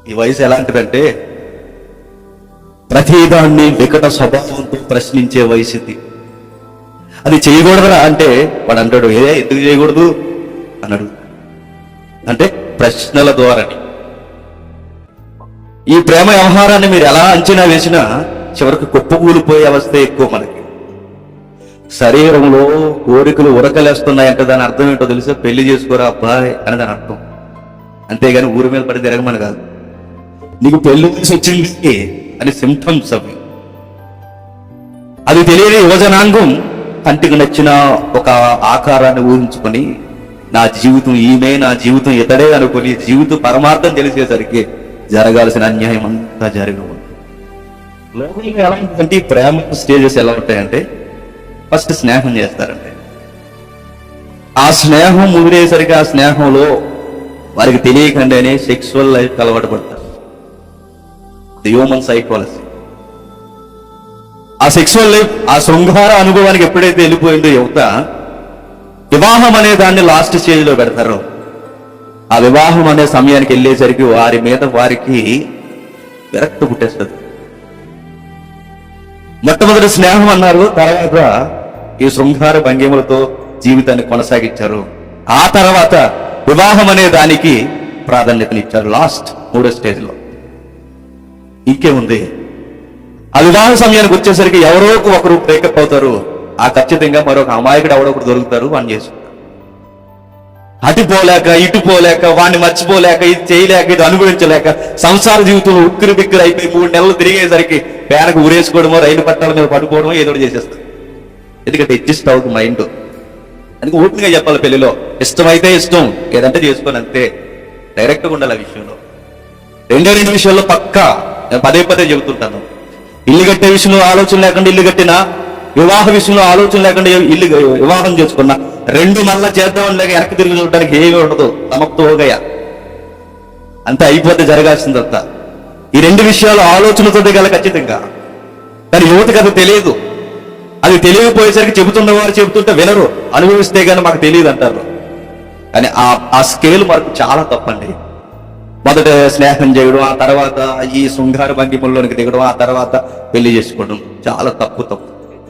ఈ వయసు ఎలాంటిదంటే ప్రతిదాన్ని వికట స్వభావంతో ప్రశ్నించే వయసు ఇది. అది చేయకూడదురా అంటే వాడు అంటాడు, ఎందుకు చేయకూడదు అన్నాడు. అంటే ప్రశ్నల ద్వారాని. ఈ ప్రేమ వ్యవహారాన్ని మీరు ఎలా అంచనా వేసినా చివరికి కుప్పకూలిపోయే అవస్థ ఎక్కువ మనకి. శరీరంలో కోరికలు ఉరకలేస్తున్నాయంటే దాని అర్థం ఏంటో తెలుసా? పెళ్లి చేసుకోరా అబ్బాయి అని దాని అర్థం. అంతేగాని ఊరి మీద పడి తిరగమని కాదు. నీకు పెళ్లి వయసు వచ్చింది అని సిమ్టమ్స్ అవి. అది తెలియని యువజనాంగం కంటికి నచ్చిన ఒక ఆకారాన్ని ఊహించుకొని నా జీవితం ఈమె, నా జీవితం ఇతడే అనుకుని జీవిత పరమార్థం తెలిసేసరికి జరగాల్సిన అన్యాయం అంతా జరిగి ఉంది. లోకంలో ఎలా ఉంటుందంటే ఈ ప్రేమ స్టేజెస్ ఎలా ఉంటాయంటే ఫస్ట్ స్నేహం చేస్తారండి. ఆ స్నేహం ముదిరేసరికి ఆ స్నేహంలో వారికి తెలియకుండానే సెక్సువల్ లైఫ్ అలవాటు పడతారు. Human psychology. ఆ సెక్సువల్ లైఫ్, ఆ శృంగార అనుభవానికి ఎప్పుడైతే వెళ్ళిపోయిందో యువత, వివాహం అనే దాన్ని లాస్ట్ స్టేజ్ లో పెడతారు. ఆ వివాహం అనే సమయానికి వెళ్ళేసరికి వారి మీద వారికి విరక్తి పుట్టేస్తుంది. మొట్టమొదటి స్నేహం అన్నారు, తర్వాత ఈ శృంగార భంగిమలతో జీవితాన్ని కొనసాగించారు. ఆ తర్వాత వివాహం అనే దానికి ప్రాధాన్యతనిచ్చారు లాస్ట్ 3వ స్టేజ్ లో. ఇంకేముంది, ఆ వివాహ సమయానికి వచ్చేసరికి ఎవరో ఒకరు బ్రేకప్ అవుతారు. ఆ ఖచ్చితంగా మరొక అమాయకుడు ఎవడో ఒకరు దొరుకుతారు, వాడిని చేసుకుంటారు. అటు పోలేక ఇటు పోలేక, వాడిని మర్చిపోలేక, ఇది చేయలేక, ఇది అనుభవించలేక సంసార జీవితంలో ఉక్కిరి బిక్కిరి అయిపోయి 3 నెలలు తిరిగేసరికి పేనకు ఊరేసుకోవడమో, రైలు పట్టాల మీద పడుకోవడమో ఏదో చేసేస్తారు. ఎందుకంటే అడ్జస్ట్ అవుతుంది మైండ్. అందుకే ఓపెన్గా చెప్పాలి, పెళ్లిలో ఇష్టమైతే ఇష్టం, ఏదంటే చేసుకోని అంతే. డైరెక్ట్గా ఉండాలి ఆ విషయంలో. రెండు విషయాల్లో పక్కా నేను పదే చెబుతుంటాను. ఇల్లు కట్టే విషయంలో ఆలోచన లేకుండా ఇల్లు కట్టినా, వివాహ విషయంలో ఆలోచన లేకుండా ఇల్లు వివాహం చేసుకున్నా, 2 మళ్ళా చేద్దామని లేక వెనక్కి తిరిగి చూడడానికి ఏమీ ఉండదు. తమకుతో హోగయా అంతా అయిపోతే జరగాల్సిందంతా. ఈ 2 విషయాలు ఆలోచనతో దిగాలి ఖచ్చితంగా. కానీ యువతకి అది తెలియదు. అది తెలియకపోయేసరికి చెబుతున్న వారు చెబుతుంటే వినరు. అనుభవిస్తే కానీ మాకు తెలియదు అంటారు. కానీ ఆ స్కేల్ మనకు చాలా తప్పండి. మొదట స్నేహం చేయడం, ఆ తర్వాత ఈ శృంగార భంగిమల్లోనికి దిగడం, ఆ తర్వాత పెళ్లి చేసుకోవడం చాలా తప్పు.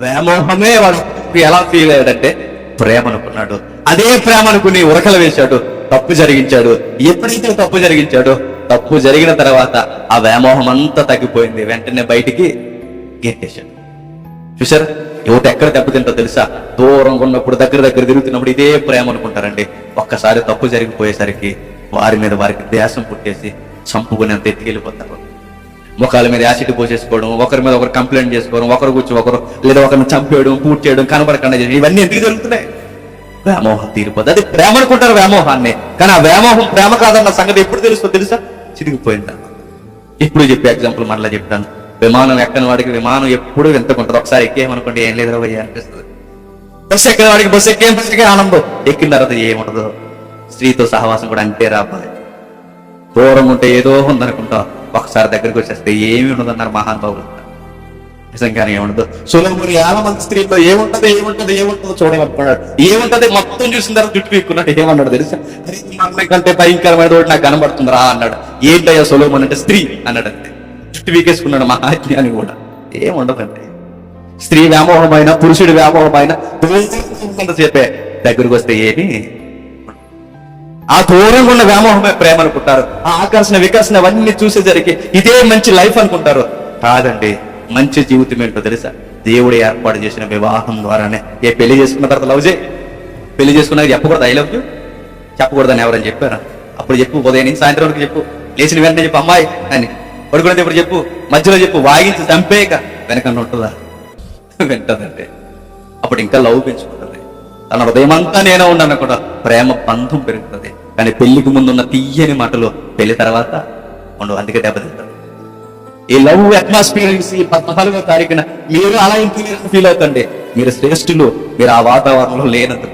వ్యామోహమే వాడు ఎలా ఫీల్ అయ్యాడంటే ప్రేమ అనుకున్నాడు. అదే ప్రేమ అనుకుని ఉరకలు వేశాడు, తప్పు జరిగించాడు. ఎప్పుడైతే తప్పు జరిగించాడో, తప్పు జరిగిన తర్వాత ఆ వ్యామోహం అంతా తగ్గిపోయింది. వెంటనే బయటికి గెంటేశాడు. చూసారా, యువత ఎక్కడ దెబ్బతింటో తెలుసా? దూరంగా ఉన్నప్పుడు దగ్గర తిరుగుతున్నప్పుడు ఇదే ప్రేమ అనుకుంటారండి. ఒక్కసారి తప్పు జరిగిపోయేసరికి వారి మీద వారికి ద్వేషం పుట్టేసి చంపుకునేంత ఎత్తికెళ్ళిపోతారు. ముఖాల మీద యాసిడ్ పోసేసుకోవడం, ఒకరి మీద ఒకరు కంప్లైంట్ చేసుకోవడం, ఒకరు కూర్చో ఒకరు, లేదా ఒకరిని చంపేయడం, పూర్తి చేయడం, కనబడకుండా చేయడం, ఇవన్నీ ఎందుకు జరుగుతున్నాయి? వ్యామోహం తీరిపోతుంది. అది ప్రేమ అనుకుంటారు వ్యామోహాన్ని. కానీ ఆ వ్యామోహం ప్రేమ కాదన్న సంగతి ఎప్పుడు తెలుసా? చిరిగిపోయిందా. ఇప్పుడు చెప్పే ఎగ్జాంపుల్ మరలా చెప్తాను. విమానం ఎక్కని వాడికి విమానం ఎప్పుడు వింతకుంటుంది. ఒకసారి ఎక్కేమనుకోండి ఏం లేదు పోయా అనిపిస్తుంది. బస్సు ఎక్కిన వాడికి బస్సు ఎక్కే ఆనందం. ఎక్కిన తర్వాత ఏముండదు. స్త్రీతో సహవాసం కూడా అంతే రాబాయి. దూరం ఉంటే ఏదో ఉందనుకుంటా, ఒకసారి దగ్గరికి వచ్చేస్తే ఏమి ఉండదన్నారు మహానుభావులు. నిజంగానే ఏముండదు. సొలొమోను 50 మంది స్త్రీల్లో ఏముంటుందో చూడమనుకున్నాడు. ఏముంటది మొత్తం చూసిన తర్వాత జుట్టు పీక్కున్నాడు. ఏమన్నాడు తెలుసా? కంటే భయంకరమైన నాకు కనబడుతుంది రా అన్నాడు. ఏంటయ్యా సొలొమోను అంటే స్త్రీ అన్నాడు. అంతే, జుట్టు పీకేసుకున్నాడు మహాజ్ఞాని కూడా. ఏముండదండి. స్త్రీ వ్యామోహమైన, పురుషుడి వ్యామోహమైన చెప్పే దగ్గరికి వస్తే ఏమి, ఆ దూరంగా ఉన్న వ్యామోహమే ప్రేమ అనుకుంటారు. ఆ ఆకర్షణ వికర్షణ అవన్నీ చూసేసరికి ఇదే మంచి లైఫ్ అనుకుంటారు. కాదండి, మంచి జీవితం ఏంటో తెలుసా? దేవుడు ఏర్పాటు చేసిన వివాహం ద్వారానే. పెళ్లి చేసుకున్న తర్వాత లవ్ చేయి, పెళ్లి చేసుకున్నాక చెప్పకూడదు ఐ లవ్ యూ, చెప్పకూడదని ఎవరని చెప్పారా? అప్పుడు చెప్పు, ఉదయం నుంచి సాయంత్రం వరకు చెప్పు, లేచిన వెంటనే చెప్పు అమ్మాయి అని, పడుకునేది ఇప్పుడు చెప్పు, మధ్యలో చెప్పు, వాగించి చంపేయక వెనకన్నా ఉంటుందా? వింటదంటే అప్పుడు ఇంకా లవ్ పెంచుకుంటుంది. తన హృదయమంతా నేనే ఉన్నాను కూడా ప్రేమ బంధం పెరుగుతుంది. కానీ పెళ్లికి ముందున్న తీయని మాటలు పెళ్లి తర్వాత ఉండవు. అందుకే దెబ్బతింటారు. ఈ లవ్ అట్మాస్ఫియర్ ఈ 14వ తారీఖున మీరు అలా ఫీల్ అవుతండి. మీరు శ్రేష్ఠులు, మీరు ఆ వాతావరణంలో లేనందుకు.